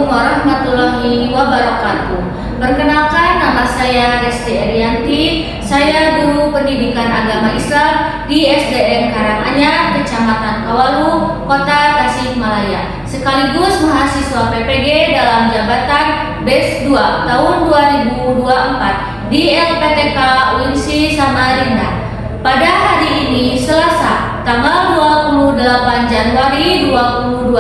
Assalamualaikum warahmatullahi wabarakatuh. Perkenalkan, nama saya Resti Erianti. Saya guru pendidikan agama Islam di SDN Karanganyar, Kecamatan Kawalu, Kota Tasikmalaya. Sekaligus mahasiswa PPG dalam jabatan BES 2 tahun 2024 di LPTK UINSI Samarinda. Pada hari ini, Selasa, tanggal 28 Januari 2025,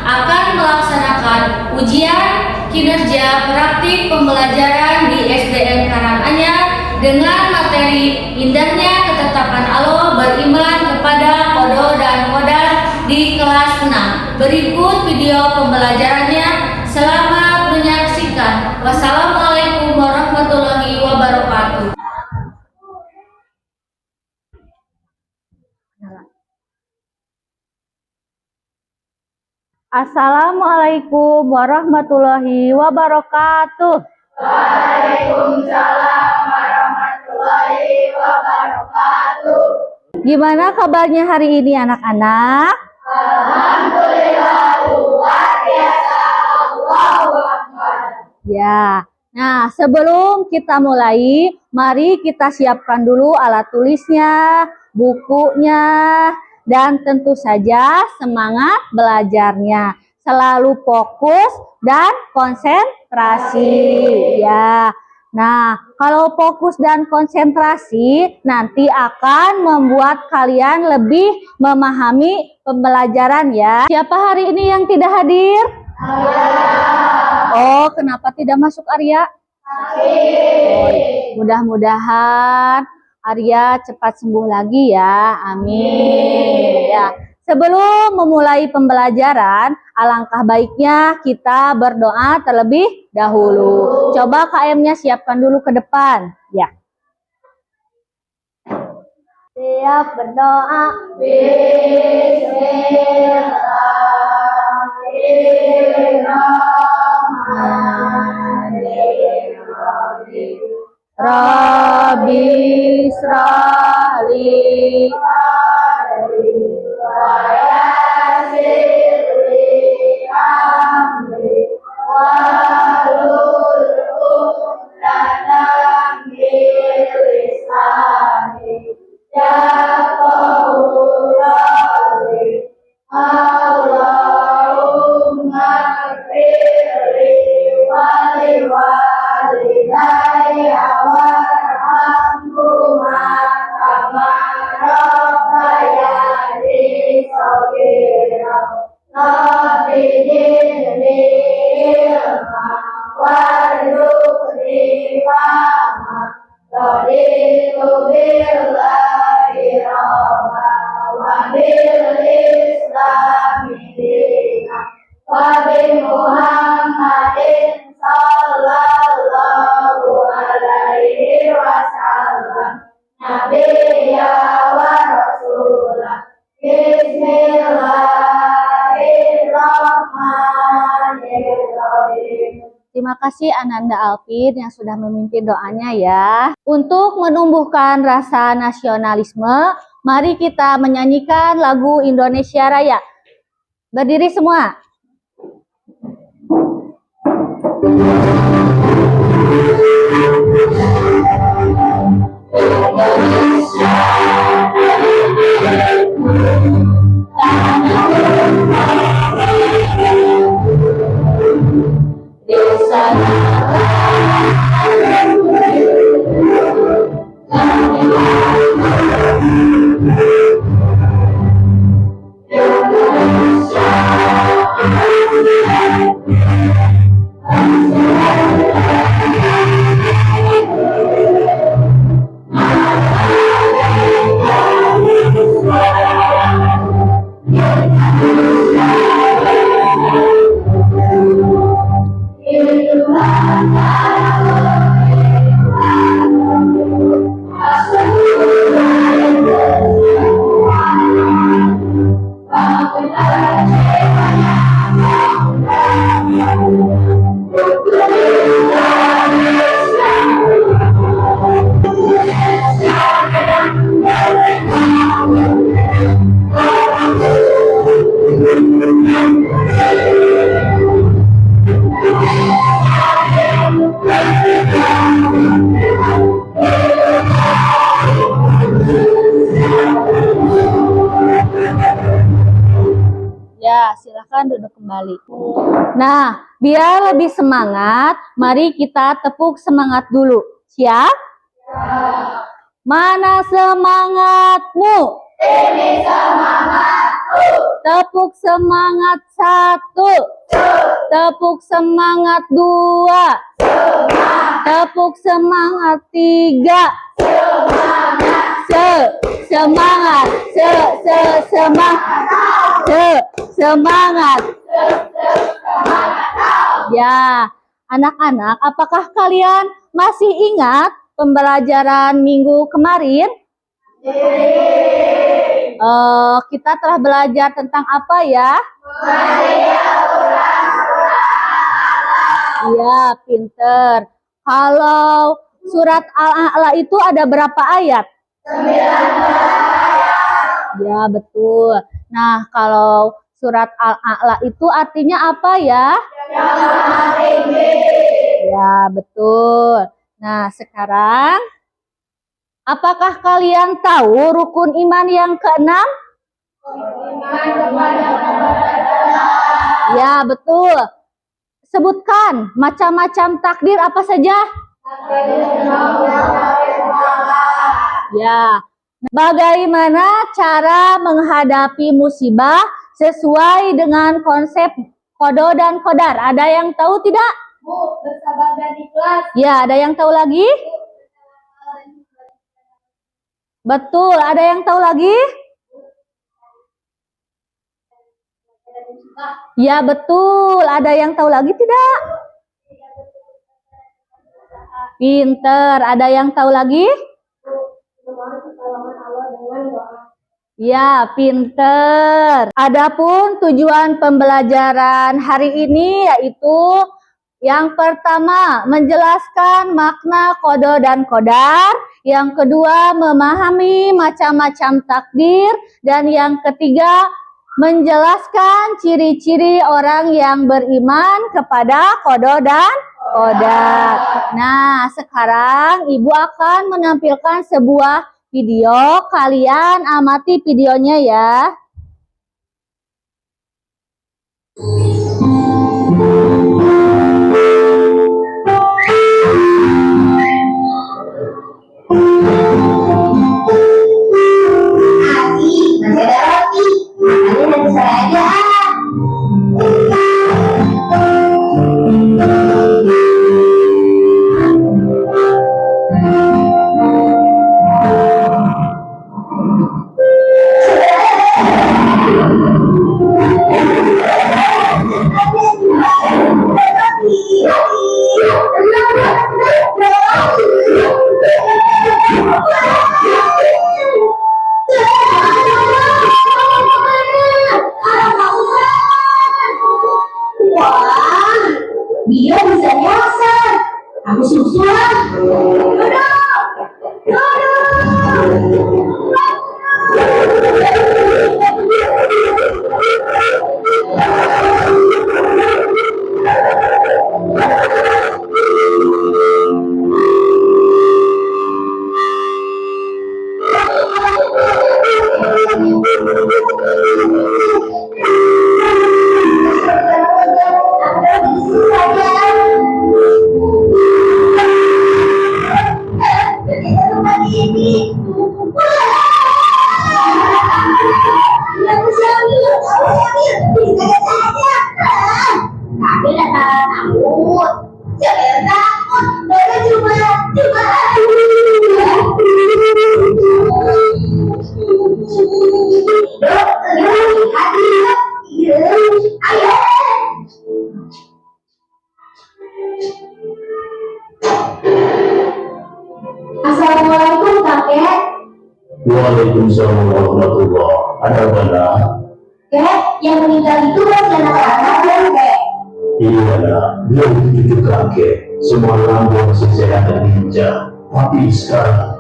akan melaksanakan ujian kinerja praktik pembelajaran di SDN Karanganyar dengan materi indahnya ketetapan Allah beriman kepada qada dan qadar di kelas 6. Berikut video pembelajarannya. Selamat menyaksikan. Wassalamualaikum warahmatullahi wabarakatuh. Assalamualaikum warahmatullahi wabarakatuh. Waalaikumsalam warahmatullahi wabarakatuh. Gimana kabarnya hari ini anak-anak? Alhamdulillah luar biasa. Allahu Akbar. Ya. Nah, sebelum kita mulai, mari kita siapkan dulu alat tulisnya, bukunya, dan tentu saja semangat belajarnya. Selalu fokus dan konsentrasi. Ya. Nah, kalau fokus dan konsentrasi nanti akan membuat kalian lebih memahami pembelajaran ya. Siapa hari ini yang tidak hadir? Oh, kenapa tidak masuk Arya? Oh, mudah-mudahan Arya cepat sembuh lagi ya. Amin. Ya. Sebelum memulai pembelajaran, alangkah baiknya kita berdoa terlebih dahulu. Coba KM-nya siapkan dulu ke depan. Ya. Siap berdoa. Bismillahirrahmanirrahim. Rabbi Isra'li Wa yassir li amri wahlul 'uqdatam min lisani yafqahu qawli. Allahumma ighfirli wa liwalidayya warhamhuma kama rabbayani shaghira. Rabbi zidni ilma warzuqni fahma. Raditu billahi rabba wa bil islami dina wa bi Muhammadin sallallahu alaihi wasallam nabiyya wa rasulah. Bismillahirrahmanirrahim. Terima kasih Ananda Alvin yang sudah memimpin doanya ya. Untuk menumbuhkan rasa nasionalisme, mari kita menyanyikan lagu Indonesia Raya. Berdiri semua. kembali. Nah, biar lebih semangat, mari kita tepuk semangat dulu. Siap? Mana semangatmu? Ini semangatku. Tepuk semangat 1. Tepuk semangat 2. Tepuk semangat 3. Semangat. Semangat. Ya, anak-anak, apakah kalian masih ingat pembelajaran minggu kemarin? Kita telah belajar tentang apa ya? Ya, pinter. Kalau surat Al-A'la itu ada berapa ayat? 19. Ya, betul. Nah, kalau surat Al-A'la itu artinya apa ya? Ya, betul. Nah, sekarang apakah kalian tahu rukun iman yang keenam? Ya, betul. Sebutkan macam-macam takdir apa saja? Ya. Bagaimana cara menghadapi musibah sesuai dengan konsep kodo dan kodar? Ada yang tahu tidak? Bu, bersabar dan ikhlas. Ya, ada yang tahu lagi? Betul, ada yang tahu lagi? Ya, betul. Ada yang tahu lagi tidak? Pinter. Ada yang tahu lagi? Ya, pinter. Adapun tujuan pembelajaran hari ini yaitu yang pertama, menjelaskan makna kodo dan kodar. Yang kedua, memahami macam-macam takdir. Dan yang ketiga, menjelaskan ciri-ciri orang yang beriman kepada kodo dan kodar. Nah, sekarang Ibu akan menampilkan sebuah video. Kalian amati videonya ya. Masih ada roti. Makannya dari saya aja. Wah, dia bisa nyasar. Aku susul. Assalamualaikum kakek. Waalaikumsalam warahmatullahi. Ada benar? Kek, yang meninggal itu masih anak-anak kan kek? Iya nak, dia itu cucu kakek. Semalam dia masih sehat dan lincah. Tapi sekarang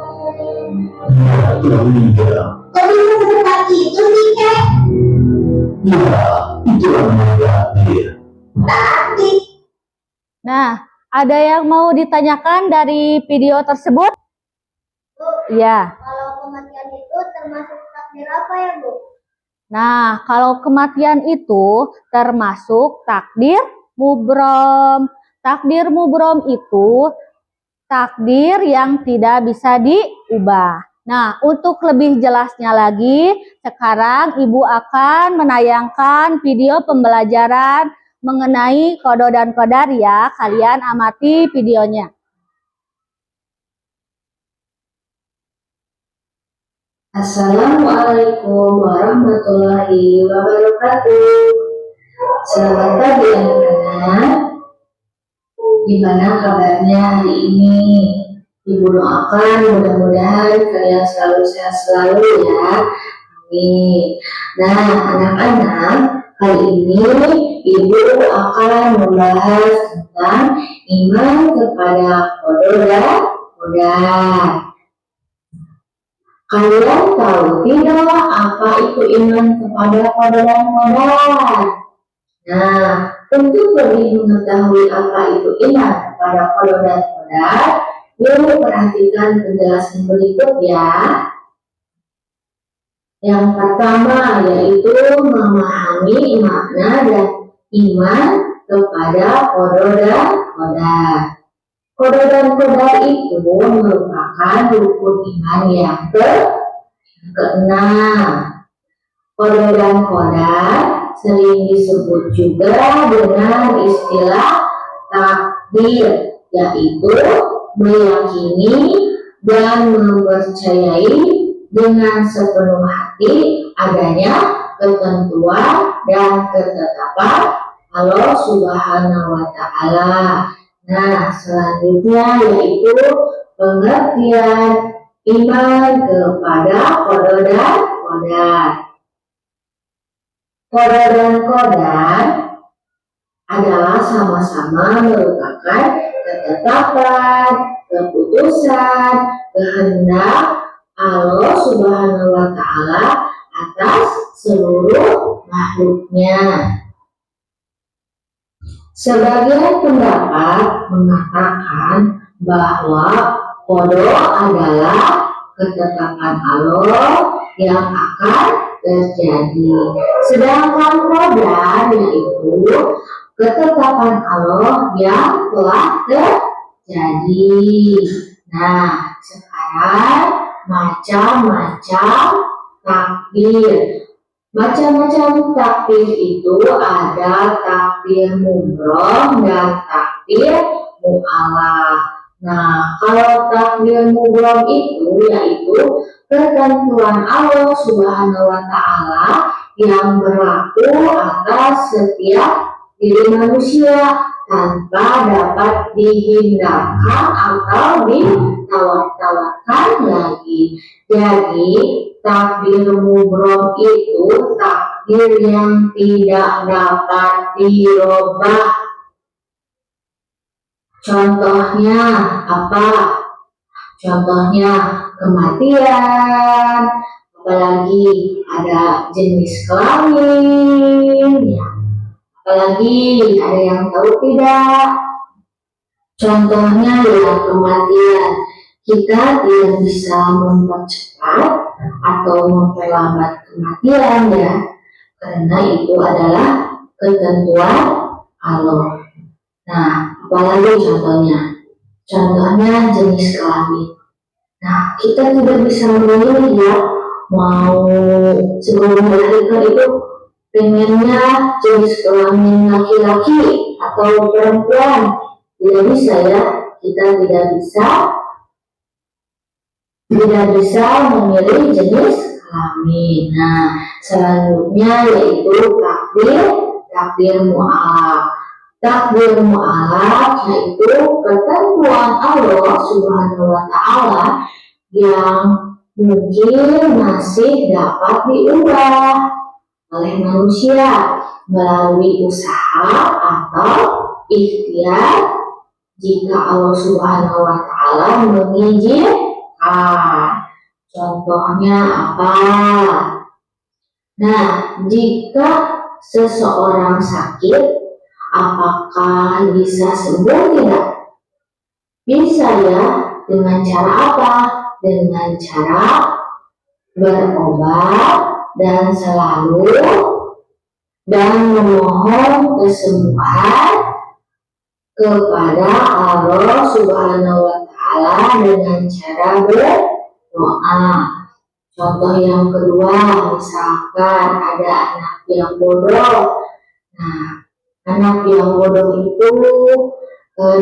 dia telah meninggal. Kok bisa secepat itu sih kek? Ya, itulah namanya dia. Tapi Nah, ada yang mau ditanyakan dari video tersebut? Bu, Ya. kalau kematian itu termasuk takdir apa ya Bu? Nah, kalau kematian itu termasuk takdir mubrom. Takdir mubrom itu takdir yang tidak bisa diubah. Nah, untuk lebih jelasnya lagi, sekarang Ibu akan menayangkan video pembelajaran mengenai kodo dan kodar ya. Kalian amati videonya. Assalamualaikum warahmatullahi wabarakatuh. Selamat pagi anak-anak. Gimana kabarnya hari ini? Ibu doakan mudah-mudahan kalian selalu sehat selalu ya. Amin. Nah, anak-anak, kali ini Ibu akan membahas tentang iman kepada kodo dan kodar. Kalian tahu tidak apa itu iman kepada kodo dan kodar? Nah, untuk lebih mengetahui apa itu iman kepada kodo dan kodar, yuk perhatikan penjelasan berikut ya. Yang pertama yaitu memahami makna dan iman kepada kodo dan kodar. Kodo dan kodar itu merupakan rukun iman yang keenam. Kodo dan kodar sering disebut juga dengan istilah takdir, yaitu meyakini dan mempercayai dengan sepenuh hati adanya ketentuan dan ketetapan Allah Subhanahu wa Ta'ala. Nah, selanjutnya yaitu pengertian iman kepada kodo dan kodar. Kodo dan kodar adalah sama-sama merupakan ketetapan, keputusan, kehendak Allah Subhanahu wa Ta'ala atas seluruh makhluknya. Sebagian pendapat mengatakan bahwa kodo adalah ketetapan Allah yang akan terjadi, sedangkan kodar yaitu ketetapan Allah yang telah terjadi. Nah, sekarang macam-macam takdir. Macam-macam takdir itu ada takdir mubrom dan takdir mu'alaq. Nah, kalau takdir mubrom itu yaitu ketentuan Allah Subhanahu wa Ta'ala yang berlaku atas setiap diri manusia tanpa dapat dihindarkan atau ditawar-tawarkan lagi. Jadi takdir mubrom itu takdir yang tidak dapat dirubah. Contohnya apa? Contohnya kematian, apalagi ada jenis kelamin, ya. Apalagi ada yang tahu tidak? Contohnya ya kematian. Kita tidak bisa mempercepat atau memperlambat kematian ya, karena itu adalah ketentuan Allah. Nah, apalagi contohnya? Contohnya jenis kelamin. Nah, kita tidak bisa memilih ya, mau sebelum melahirkan itu pengennya jenis kelamin laki-laki atau perempuan. Tidak bisa ya, kita tidak bisa memilih jenis kelamin. Nah, selanjutnya yaitu takdir mu'alaq. Takdir mu'alaq yaitu ketentuan Allah Subhanahu wa Ta'ala yang mungkin masih dapat diubah oleh manusia melalui usaha atau ikhtiar jika Allah Subhanahu wa Ta'ala mengizinkan. Contohnya apa? Nah, jika seseorang sakit, apakah bisa sembuh tidak? Bisa ya. Dengan cara apa? Dengan cara berobat dan selalu dan memohon kesembuhan kepada Allah Subhanahu wa Ta'ala dengan cara berdoa. Contoh yang kedua, misalkan ada anak yang bodoh. Nah, anak yang bodoh itu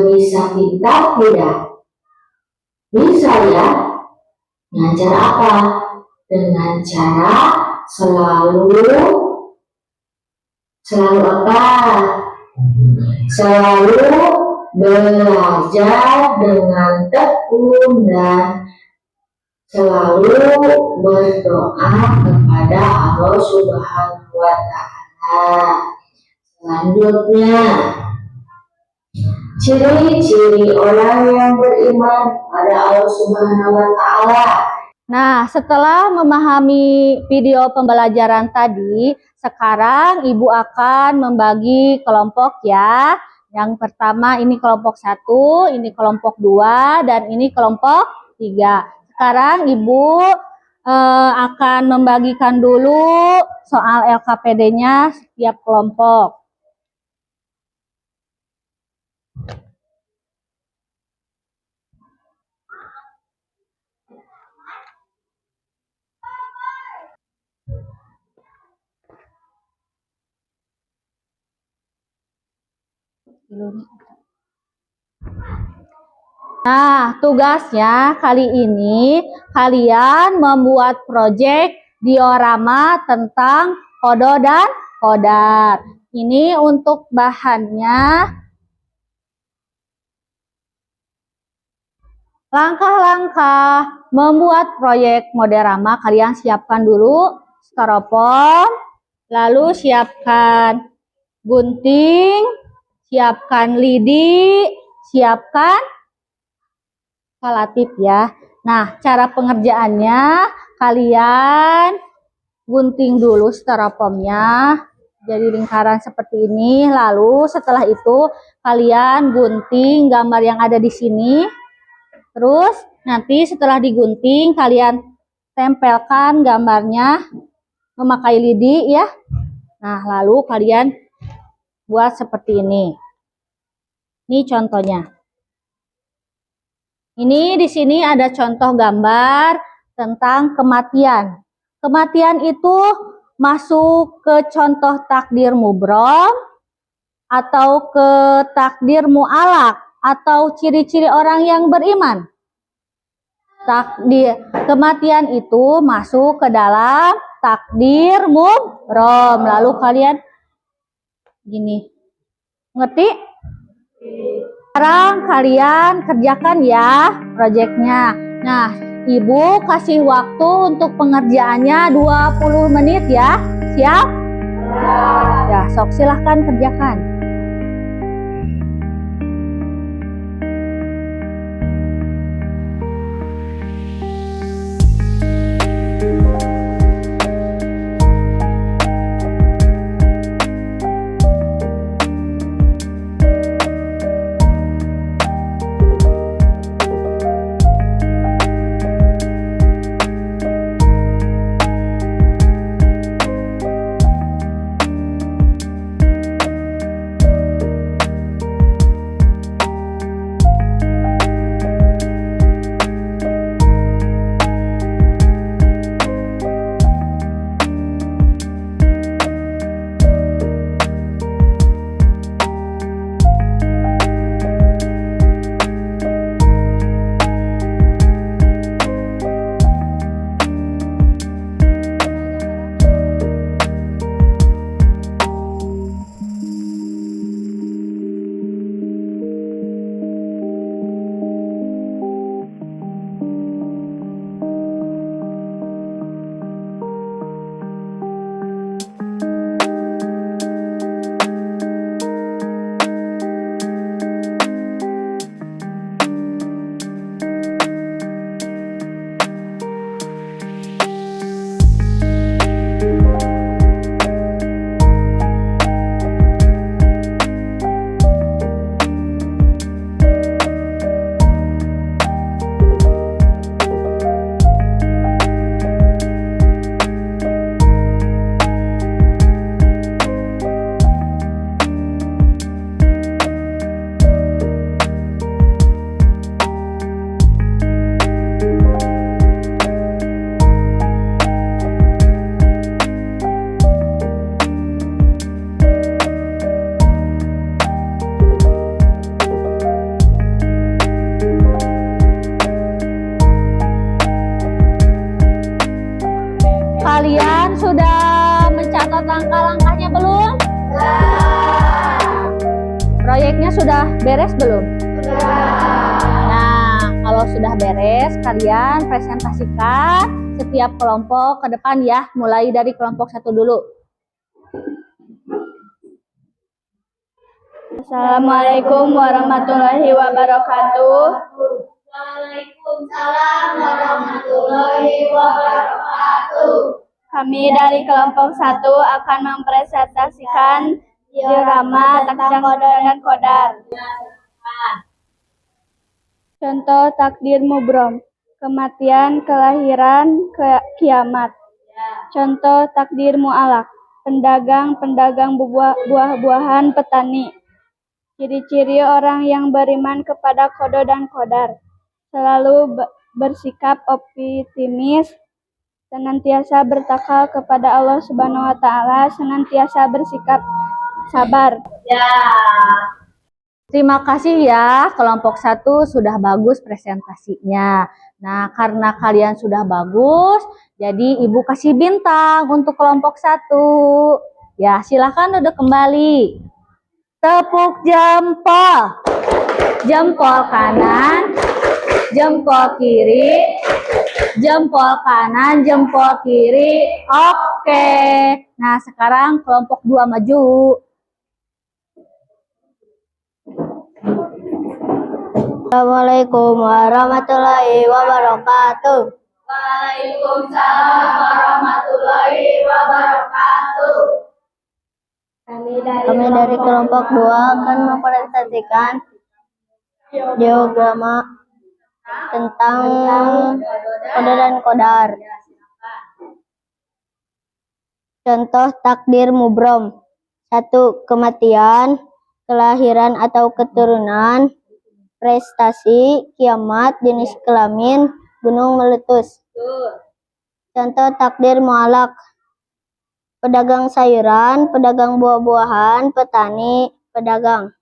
bisa pintar tidak? Bisa ya. Dengan cara apa? Dengan cara selalu apa? Selalu belajar dengan tekun dan selalu berdoa kepada Allah Subhanahu wa Ta'ala. Selanjutnya, ciri-ciri orang yang beriman pada Allah Subhanahu wa Ta'ala. Nah, setelah memahami video pembelajaran tadi, sekarang Ibu akan membagi kelompok ya. Yang pertama ini kelompok 1, ini kelompok 2, dan ini kelompok 3. Sekarang Ibu akan membagikan dulu soal LKPD-nya setiap kelompok. Nah, tugasnya kali ini kalian membuat proyek diorama tentang kodo dan kodar. Ini untuk bahannya. Langkah-langkah membuat proyek modelama, kalian siapkan dulu styrofoam, lalu siapkan gunting, siapkan lidi, siapkan kalatif ya. Nah, cara pengerjaannya kalian gunting dulu styrofoamnya jadi lingkaran seperti ini. Lalu setelah itu kalian gunting gambar yang ada di sini. Terus nanti setelah digunting kalian tempelkan gambarnya memakai lidi ya. Nah, lalu kalian buat seperti ini. Ini contohnya. Ini di sini ada contoh gambar tentang kematian. Kematian itu masuk ke contoh takdir mubrom atau ke takdir mu'alak atau ciri-ciri orang yang beriman. Kematian itu masuk ke dalam takdir mubrom. Lalu kalian gini. Ngerti? Sekarang kalian kerjakan ya proyeknya. Nah, Ibu kasih waktu untuk pengerjaannya 20 menit ya. Siap? Ya, sok silahkan kerjakan. Semuanya sudah beres belum? Nah, kalau sudah beres, kalian presentasikan setiap kelompok ke depan ya. Mulai dari kelompok 1 dulu. Assalamualaikum warahmatullahi wabarakatuh. Waalaikumsalam warahmatullahi wabarakatuh. Kami dari kelompok 1 akan mempresentasikan diorama takdir dan kodar. Contoh takdir mubrom, kematian, kelahiran, kiamat. Contoh takdir mu'alak, pedagang buah-buahan, petani. Ciri-ciri orang yang beriman kepada qada dan qadar, selalu bersikap optimis, senantiasa bertakwa kepada Allah Subhanahu wa taala, senantiasa bersikap sabar. Terima kasih ya, kelompok 1 sudah bagus presentasinya. Nah, karena kalian sudah bagus, jadi Ibu kasih bintang untuk kelompok 1. Ya, silakan duduk kembali. Tepuk jempol. Jempol kanan, jempol kiri, jempol kanan, jempol kiri. Oke. Nah, sekarang kelompok 2 maju. Assalamualaikum warahmatullahi wabarakatuh. Waalaikumsalam warahmatullahi wabarakatuh. Kami dari kelompok 2 akan mempresentasikan diagrama tentang qada dan qadar. Contoh takdir mubrom. 1. Kematian, kelahiran atau keturunan, prestasi, kiamat, jenis kelamin, gunung meletus. Contoh takdir mu'alak. Pedagang sayuran, pedagang buah-buahan, petani, pedagang.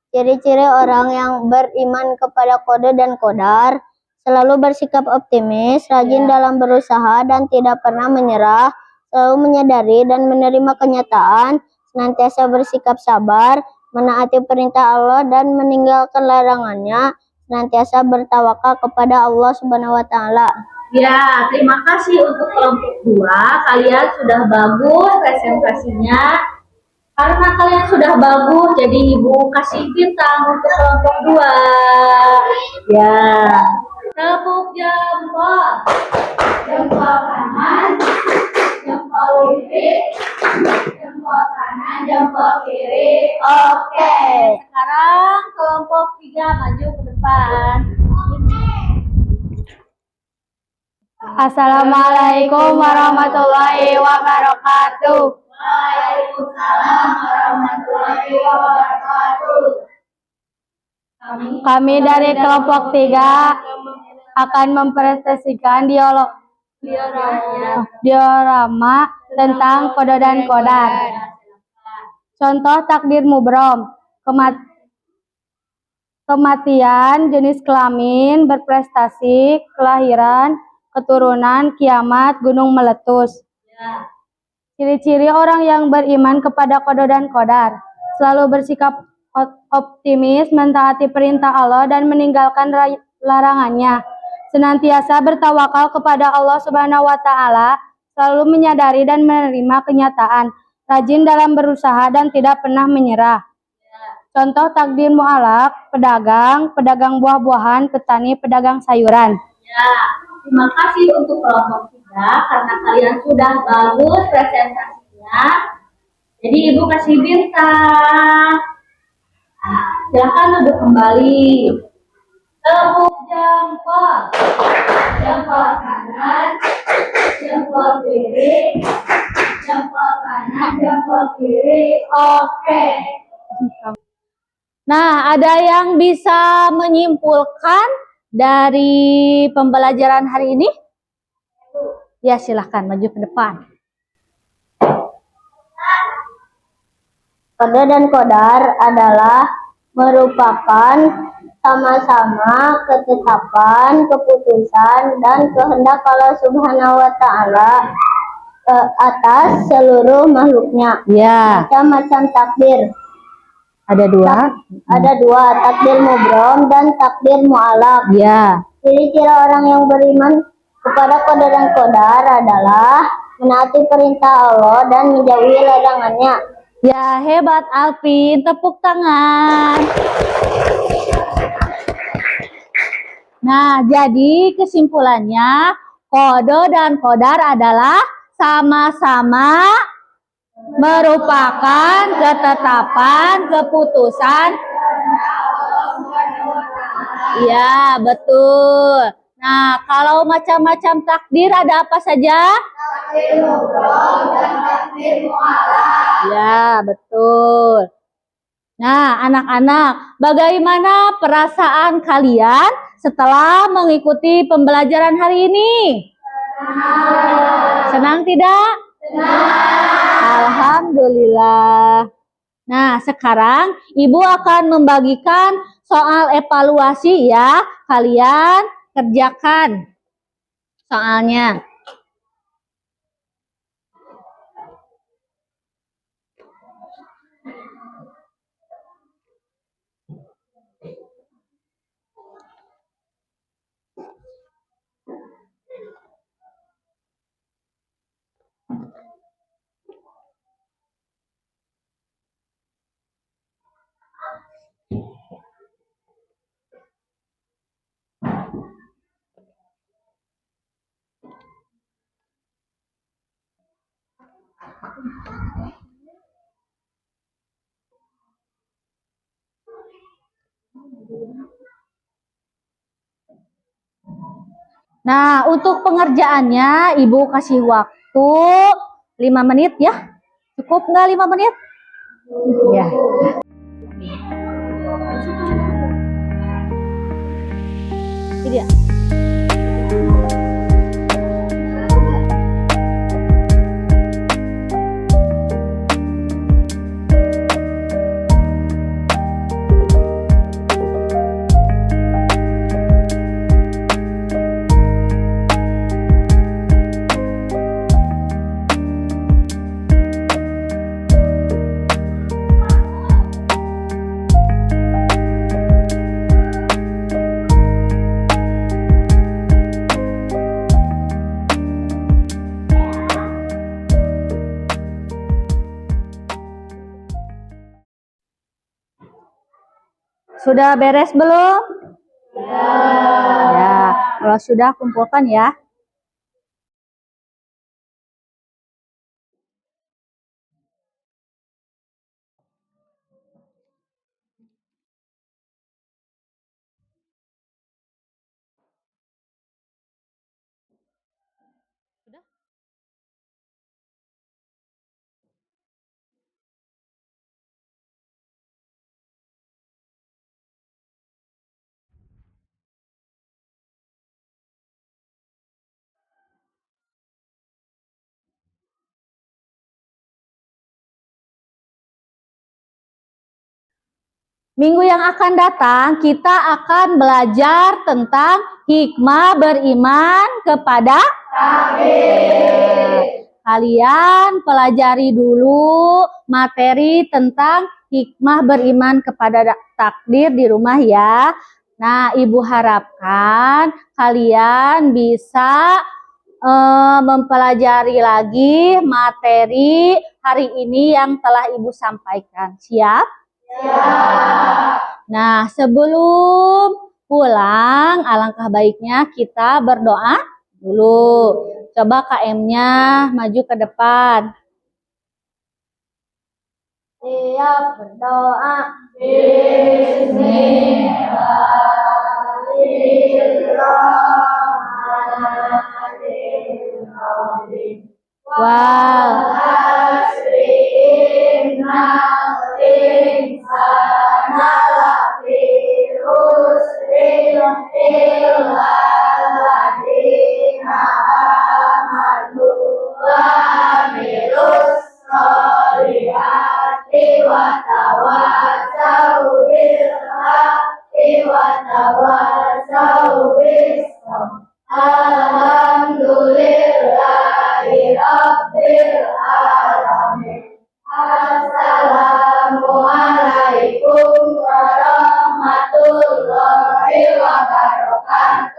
Ciri-ciri orang yang beriman kepada qada dan qadar, selalu bersikap optimis, rajin dalam berusaha dan tidak pernah menyerah, selalu menyadari dan menerima kenyataan, senantiasa bersikap sabar, menaati perintah Allah dan meninggalkan larangannya, senantiasa bertawakal kepada Allah Subhanahu wa taala. Ya, terima kasih untuk kelompok 2. Kalian sudah bagus presentasinya. Karena kalian sudah bagus, jadi Ibu kasih bintang untuk kelompok 2. Ya. Tepuk jempol. Jempol kanan, jempol kiri, jempol kanan, jempol kiri. Oke. Sekarang kelompok 3 maju ke depan. Assalamualaikum warahmatullahi wabarakatuh. Waalaikumsalam warahmatullahi wabarakatuh. Kami dari kelompok 3 akan mempresentasikan diorama tentang qada dan qadar. Contoh takdir mubrom, kematian, jenis kelamin, berprestasi, kelahiran, keturunan, kiamat, gunung meletus. Ciri-ciri orang yang beriman kepada qada dan qadar, selalu bersikap optimis, mentaati perintah Allah dan meninggalkan larangannya, senantiasa bertawakal kepada Allah Subhanahu wa taala, selalu menyadari dan menerima kenyataan, rajin dalam berusaha dan tidak pernah menyerah. Contoh takdir mu'alak, pedagang buah-buahan, petani, pedagang sayuran. Ya, terima kasih untuk kelompok 3 karena kalian sudah bagus presentasinya. Jadi Ibu kasih bintang. Silakan duduk kembali. Tepuk jempol. Jempol kanan, jempol kiri, jempol kanan, jempol kiri. Oke. Nah, ada yang bisa menyimpulkan dari pembelajaran hari ini? Ya, silahkan maju ke depan. Qada dan qadar adalah merupakan sama-sama ketetapan, keputusan, dan kehendak Allah Subhanahu wa taala atas seluruh makhluknya. Ya. Macam-macam takdir. Ada dua. Ada dua, takdir mubrom dan takdir mu'alaf. Ya. Ciri-ciri orang yang beriman kepada qadar dan qadar adalah menaati perintah Allah dan menjauhi larangannya. Ya, hebat Alvin, tepuk tangan. Nah, jadi kesimpulannya qada dan qadar adalah sama-sama merupakan ketetapan keputusan. Ya, betul. Nah, kalau macam-macam takdir ada apa saja? Takdir mubrom dan takdir mu'alaf. Ya, betul. Nah, anak-anak, bagaimana perasaan kalian setelah mengikuti pembelajaran hari ini? Senang. Senang tidak? Senang. Alhamdulillah. Nah, sekarang Ibu akan membagikan soal evaluasi ya. Kalian kerjakan soalnya. Nah, untuk pengerjaannya Ibu kasih waktu 5 menit ya. Cukup nggak 5 menit? Ya. Ini dia. Sudah beres belum? Ya, kalau sudah kumpulkan ya. Minggu yang akan datang kita akan belajar tentang hikmah beriman kepada takdir. Kalian pelajari dulu materi tentang hikmah beriman kepada takdir di rumah ya. Nah, Ibu harapkan kalian bisa mempelajari lagi materi hari ini yang telah Ibu sampaikan. Siap? Nah, sebelum pulang, alangkah baiknya kita berdoa dulu. Coba KM-nya maju ke depan. Siap berdoa. Bismillahirrahmanirrahim. Wal Assalamualaikum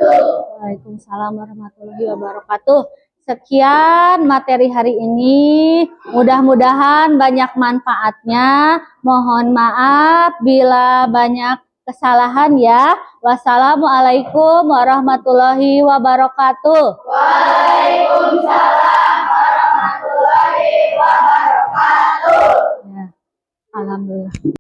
Waalaikumsalam warahmatullahi wabarakatuh. Sekian materi hari ini. Mudah-mudahan banyak manfaatnya. Mohon maaf bila banyak kesalahan ya. Wassalamualaikum warahmatullahi wabarakatuh. Waalaikumsalam warahmatullahi wabarakatuh. Ya, alhamdulillah.